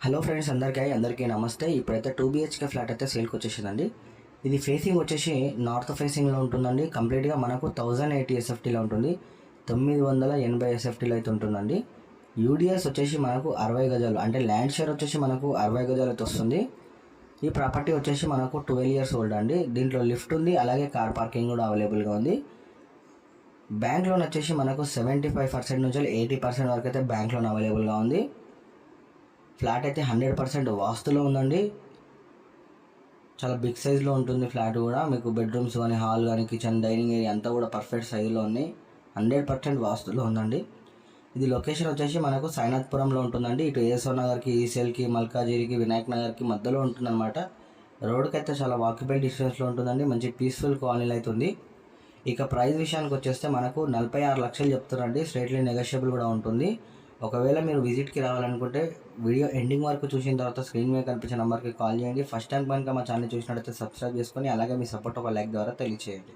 Hello friends, అందరికీ నమస్తే. ఇప్పుడైతే 2 BHK ఫ్లాట్ అయితే సేల్కి వచ్చేసిందండి. ఇది ఫేసింగ్ వచ్చేసి నార్త్ ఫేసింగ్లో ఉంటుందండి. కంప్లీట్గా మనకు 1080 SFTలో ఉంటుంది. 980 SFTలో అయితే ఉంటుందండి. యూడిఎస్ వచ్చేసి మనకు 60 గజాలు, అంటే ల్యాండ్ షేర్ వచ్చేసి మనకు 60 గజాలు అయితే వస్తుంది. ఈ ప్రాపర్టీ వచ్చేసి మనకు 12 years ఓల్డ్ అండి. దీంట్లో లిఫ్ట్ ఉంది, అలాగే కార్ పార్కింగ్ కూడా అవైలబుల్గా ఉంది. బ్యాంక్ లోన్ వచ్చేసి మనకు 75% నుంచి 80% వరకు అయితే బ్యాంక్ లోన్ అవైలబుల్గా ఉంది. ఫ్లాట్ అయితే 100% వాస్తులో ఉందండి. చాలా బిగ్ సైజ్లో ఉంటుంది ఫ్లాట్ కూడా. మీకు బెడ్రూమ్స్ కానీ, హాల్ కానీ, కిచెన్, డైనింగ్ ఏరియా అంతా కూడా పర్ఫెక్ట్ సైజులో ఉన్నాయి. 100% వాస్తులో ఉందండి. ఇది లొకేషన్ వచ్చేసి మనకు సైనాథ్పురంలో ఉంటుందండి. ఇటు ఏసో నగర్కి, ఈసెల్కి, మల్కాజిరికి, వినాయక్ నగర్కి మధ్యలో ఉంటుందన్నమాట. రోడ్కి అయితే చాలా వాకబుల్ డిస్టెన్స్లో ఉంటుందండి. మంచి పీస్ఫుల్ కాలనీలో అయితే ఉంది. ఇక ప్రైస్ విషయానికి వచ్చేస్తే మనకు 46 లక్షలు చెప్తున్నారండి. స్ట్రేట్లీ నెగోషియబుల్ కూడా ఉంటుంది. ఒకవేళ మీరు విజిట్కి రావాలనుకుంటే వీడియో ఎండింగ్ వరకు చూసిన తర్వాత స్క్రీన్ మీద కనిపించే నెంబర్కి కాల్ చేయండి. ఫస్ట్ టైం కనుక మా ఛానల్ చూసినట్లయితే సబ్స్క్రైబ్ చేసుకొని, అలాగే మీ సపోర్ట్ ఒక లైక్ ద్వారా తెలియచేయండి.